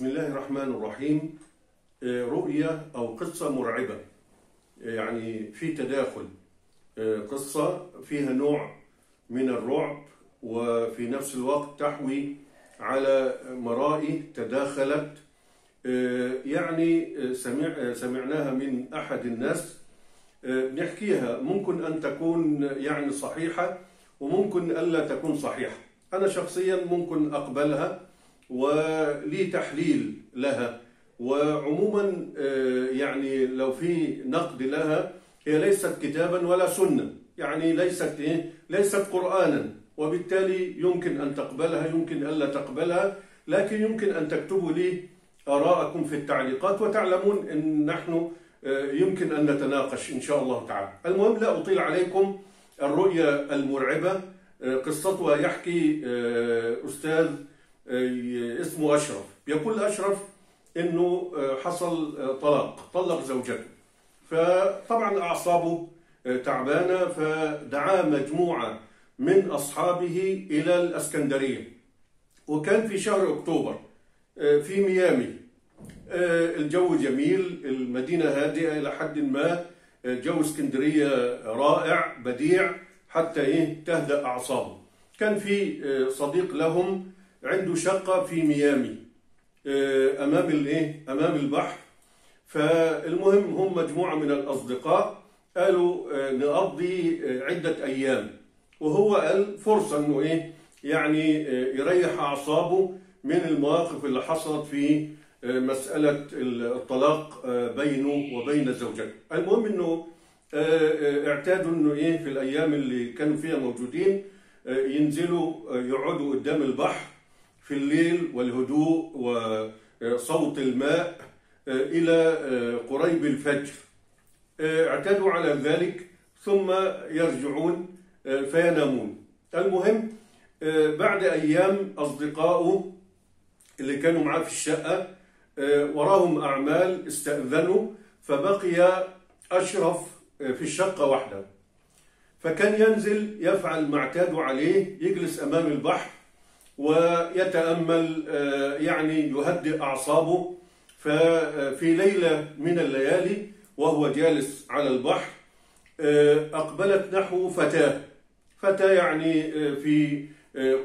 بسم الله الرحمن الرحيم. رؤية أو قصة مرعبة، يعني في تداخل. قصة فيها نوع من الرعب وفي نفس الوقت تحوي على مرائي تداخلت. يعني سمعناها من أحد الناس، نحكيها. ممكن أن تكون يعني صحيحة وممكن ألا تكون صحيحة. أنا شخصيا ممكن أقبلها ولي تحليل لها، وعموما يعني لو في نقد لها، هي ليست كتابا ولا سنة، يعني ليست قرآنا، وبالتالي يمكن أن تقبلها يمكن ألا تقبلها، لكن يمكن أن تكتبوا لي آراءكم في التعليقات، وتعلمون أن نحن يمكن أن نتناقش إن شاء الله تعالى. المهم لا أطيل عليكم. الرؤيا المرعبة قصتها يحكي أستاذ اسمه أشرف. يقول أشرف إنه حصل طلق زوجته، فطبعا أعصابه تعبانة، فدعا مجموعة من أصحابه إلى الإسكندرية، وكان في شهر أكتوبر في ميامي. الجو جميل، المدينة هادئة إلى حد ما، جو اسكندرية رائع بديع حتى تهدأ أعصابه. كان في صديق لهم عنده شقة في ميامي أمام البحر. فالمهم هم مجموعة من الأصدقاء قالوا نقضي عدة أيام، وهو قال فرصة إنه يعني يريح أعصابه من المواقف اللي حصلت في مسألة الطلاق بينه وبين زوجته. المهم إنه اعتادوا إنه في الأيام اللي كانوا فيها موجودين ينزلوا يقعدوا قدام البحر في الليل، والهدوء وصوت الماء إلى قريب الفجر. اعتادوا على ذلك، ثم يرجعون فينامون. المهم بعد أيام أصدقائه اللي كانوا معاه في الشقة وراهم أعمال، استأذنوا، فبقي أشرف في الشقة وحده. فكان ينزل يفعل ما اعتادوا عليه، يجلس أمام البحر ويتأمل، يعني يهدئ أعصابه. ففي ليلة من الليالي وهو جالس على البحر أقبلت نحو فتاة يعني في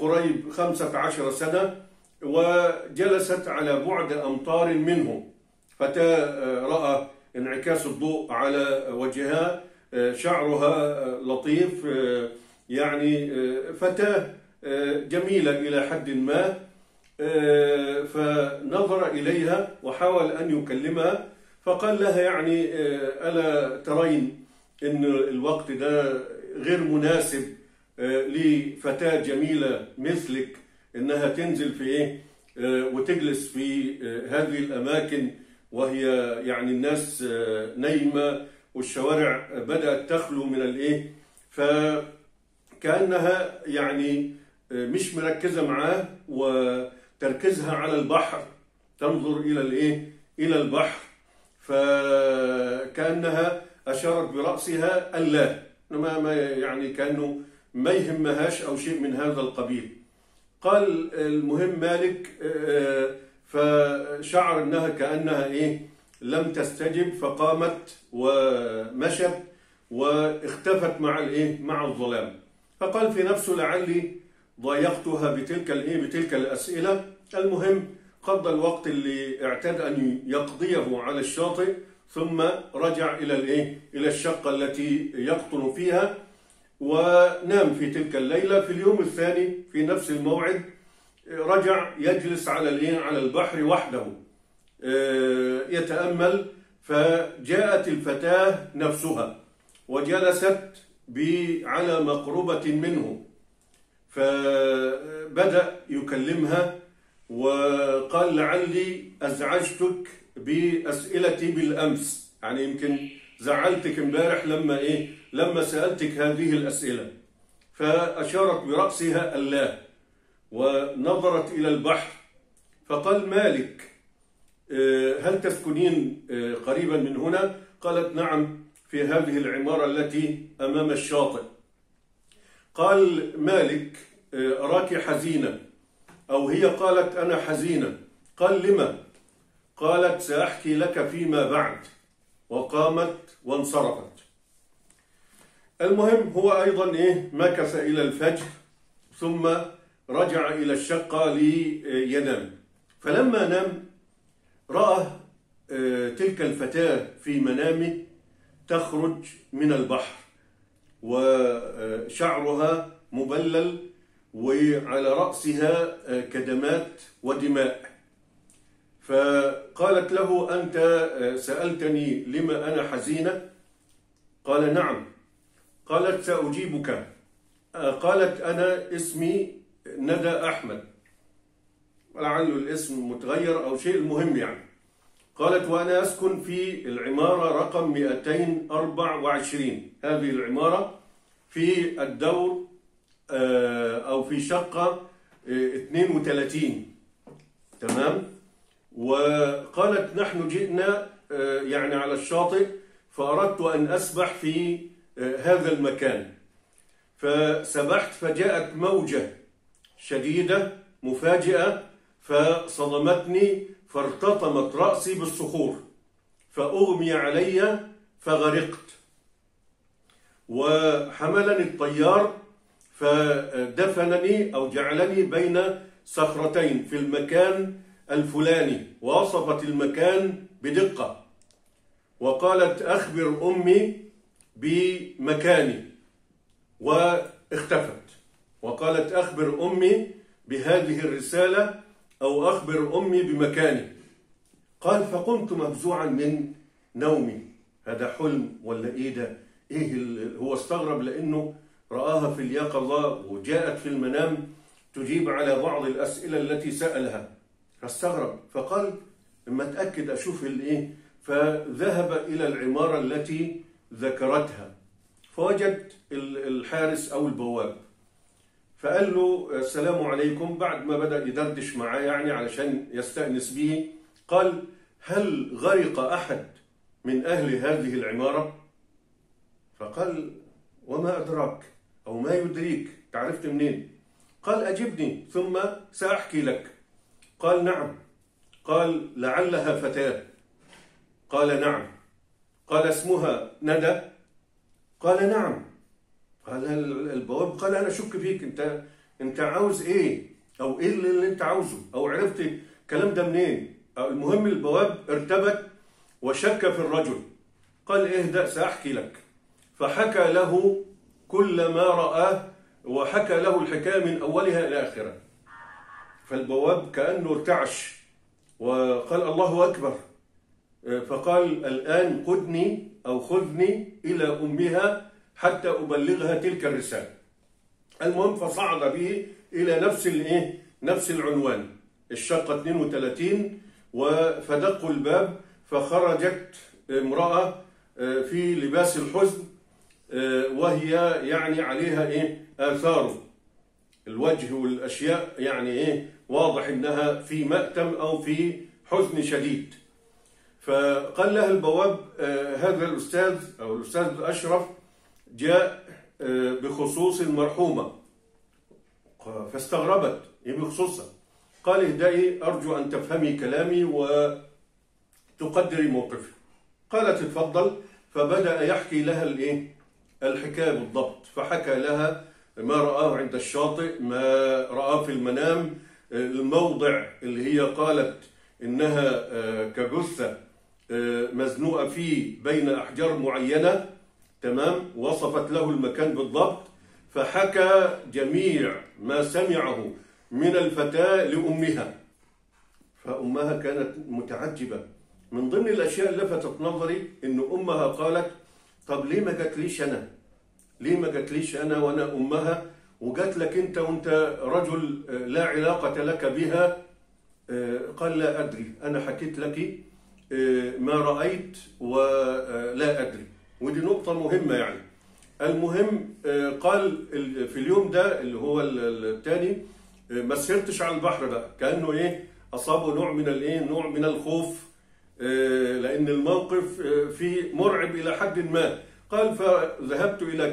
قريب 15 سنة، وجلست على بعد أمتار منه. فتاة رأى انعكاس الضوء على وجهها، شعرها لطيف، يعني فتاة جميلة إلى حد ما. فنظر إليها وحاول أن يكلمها، فقال لها يعني ألا ترين أن الوقت ده غير مناسب لفتاة جميلة مثلك إنها تنزل في وتجلس في هذه الأماكن، وهي يعني الناس نايمة والشوارع بدأت تخلو من فكأنها يعني مش مركزة معاه، وتركيزها على البحر، تنظر إلى البحر. فكأنها أشارت برأسها الله، ما يعني كأنه ما يهمهاش أو شيء من هذا القبيل. قال المهم مالك، فشعر أنها كأنها لم تستجب، فقامت ومشت واختفت مع الظلام. فقال في نفسه لعلي ضايقتها بتلك الأسئلة. المهم قضى الوقت اللي اعتاد أن يقضيه على الشاطئ، ثم رجع إلى الشقة التي يقطن فيها، ونام في تلك الليلة. في اليوم الثاني في نفس الموعد رجع يجلس على البحر وحده يتأمل. فجاءت الفتاة نفسها وجلست على مقربة منه، فبدأ يكلمها وقال لعلي أزعجتك بأسئلتي بالأمس، يعني يمكن زعلتك امبارح لما سألتك هذه الأسئلة. فأشارت برأسها الله ونظرت إلى البحر. فقال مالك، هل تسكنين قريبا من هنا؟ قالت نعم، في هذه العمارة التي أمام الشاطئ. قال مالك أراك حزينة، أو هي قالت أنا حزينة. قال لما؟ قالت سأحكي لك فيما بعد، وقامت وانصرفت. المهم هو أيضا مكث إلى الفجر ثم رجع إلى الشقة لينام. فلما نام رأى تلك الفتاة في منامه تخرج من البحر وشعرها مبلل وعلى رأسها كدمات ودماء. فقالت له أنت سألتني لما أنا حزينة؟ قال نعم. قالت سأجيبك. قالت أنا اسمي ندى أحمد، لعله الاسم متغير أو شيء، المهم يعني. قالت وأنا أسكن في العمارة رقم 224. هذه العمارة في الدور أو في شقة 32. تمام. وقالت نحن جئنا يعني على الشاطئ، فأردت أن أسبح في هذا المكان، فسبحت فجاءت موجة شديدة مفاجئة فصدمتني، فارتطمت رأسي بالصخور فأغمي علي فغرقت، وحملني الطيار فدفنني أو جعلني بين صخرتين في المكان الفلاني، ووصفت المكان بدقة، وقالت أخبر أمي بمكاني، واختفت. وقالت أخبر أمي بهذه الرسالة أو أخبر أمي بمكاني. قال فقمت مفزوعا من نومي، هذا حلم ولا إيه ده؟ هو استغرب لأنه رآها في اليقظة وجاءت في المنام تجيب على بعض الأسئلة التي سألها، فاستغرب. فقال لما أتأكد أشوف فذهب إلى العمارة التي ذكرتها، فوجد الحارس أو البواب، فقال له السلام عليكم، بعد ما بدأ يدردش معاه يعني علشان يستأنس به. قال هل غرق أحد من أهل هذه العمارة؟ فقال وما أدراك أو ما يدريك، تعرفت منين؟ قال أجبني ثم سأحكي لك. قال نعم. قال لعلها فتاة. قال نعم. قال اسمها ندى. قال نعم. قال البواب قال أنا أشك فيك، أنت عاوز إيه؟ أو إيه اللي أنت عاوزه؟ أو عرفت الكلام ده منين؟ المهم البواب ارتبك وشك في الرجل. قال اهدأ سأحكي لك. فحكى له كل ما رآه، وحكى له الحكاية من أولها إلى آخرها. فالبواب كأنه ارتعش وقال الله أكبر. فقال الآن قدني أو خذني إلى أمها حتى أبلغها تلك الرسالة. المهم فصعد به إلى نفس العنوان، الشقة 32. فدقوا الباب فخرجت امرأة في لباس الحزن، وهي يعني عليها آثار الوجه والأشياء، يعني واضح إنها في مأتم أو في حزن شديد. فقال لها البواب هذا الأستاذ أو الأستاذ أشرف جاء بخصوص المرحومة. فاستغربت بخصوصها. قال اهدئي أرجو أن تفهمي كلامي وتقدري موقفي. قالت اتفضل. فبدأ يحكي لها الحكاية بالضبط، فحكى لها ما رآه عند الشاطئ، ما رآه في المنام، الموضع اللي هي قالت إنها كجثة مزنوقة فيه بين أحجار معينة. تمام. وصفت له المكان بالضبط، فحكى جميع ما سمعه من الفتاة لأمها. فأمها كانت متعجبة. من ضمن الأشياء اللي لفتت نظري إن أمها قالت طب ليه ما جاتليش أنا؟ ليه ما جاتليش أنا وأنا أمها، وجات لك أنت وأنت رجل لا علاقة لك بها؟ قال لا أدري، أنا حكيت لك ما رأيت ولا أدري. ودي نقطة مهمة يعني. المهم قال في اليوم ده اللي هو الثاني ما سهرتش على البحر بقى، كأنه أصابه نوع من الخوف، لأن الموقف فيه مرعب إلى حد ما. قال فذهبت إلى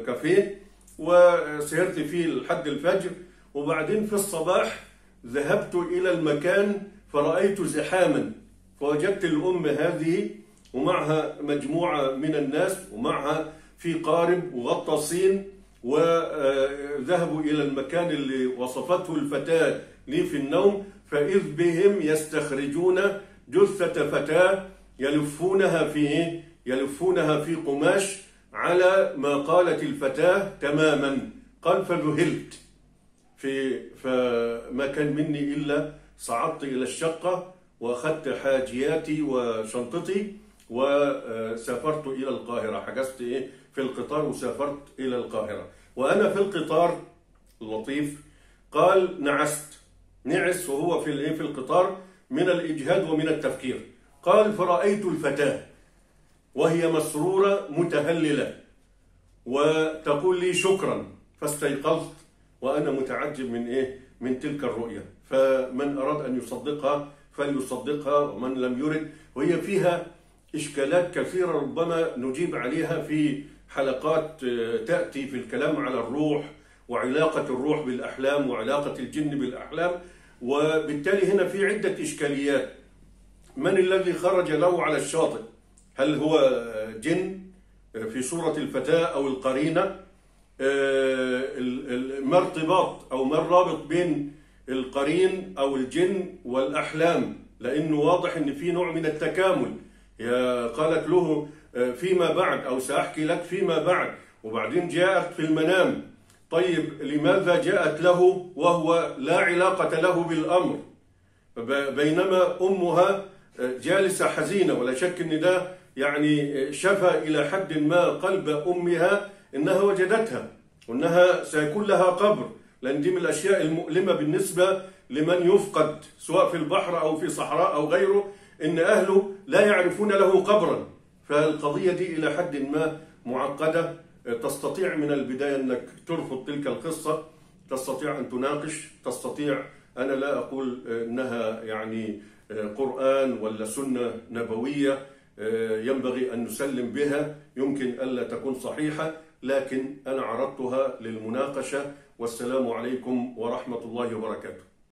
كافيه وسهرت فيه لحد الفجر، وبعدين في الصباح ذهبت إلى المكان فرأيت زحاما، فوجدت الأم هذه ومعها مجموعة من الناس ومعها في قارب وغطاسين، وذهبوا إلى المكان اللي وصفته الفتاة لي في النوم، فإذ بهم يستخرجون جثة فتاة يلفونها في قماش على ما قالت الفتاة تماما. قال فذهلت، فما كان مني إلا صعدت إلى الشقة وأخذت حاجياتي وشنطتي وسافرت إلى القاهرة. حجزت في القطار وسافرت إلى القاهرة. وأنا في القطار اللطيف قال نعس وهو في القطار من الإجهاد ومن التفكير. قال فرأيت الفتاة وهي مسرورة متهللة وتقول لي شكرا، فاستيقظت وأنا متعجب من تلك الرؤية. فمن أراد أن يصدقها فليصدقها ومن لم يرد. وهي فيها إشكالات كثيرة ربما نجيب عليها في حلقات تأتي في الكلام على الروح وعلاقة الروح بالأحلام وعلاقة الجن بالأحلام. وبالتالي هنا في عدة إشكاليات. من الذي خرج له على الشاطئ؟ هل هو جن في صورة الفتاة أو القرينة؟ ما ارتباط أو ما الرابط بين القرين أو الجن والأحلام؟ لأنه واضح أن في نوع من التكامل. هي قالت له فيما بعد أو سأحكي لك فيما بعد، وبعدين جاءت في المنام. طيب لماذا جاءت له وهو لا علاقة له بالأمر، بينما أمها جالسة حزينة؟ ولا شك أن ده يعني شفى إلى حد ما قلب أمها إنها وجدتها وإنها سيكون لها قبر، لأن دي من الأشياء المؤلمة بالنسبة لمن يفقد سواء في البحر أو في صحراء أو غيره، إن أهله لا يعرفون له قبرا. فالقضية دي إلى حد ما معقدة. تستطيع من البداية أنك ترفض تلك القصة، تستطيع أن تناقش، تستطيع، أنا لا أقول أنها يعني قرآن ولا سنة نبوية ينبغي أن نسلم بها، يمكن ألا تكون صحيحة، لكن أنا عرضتها للمناقشة. والسلام عليكم ورحمة الله وبركاته.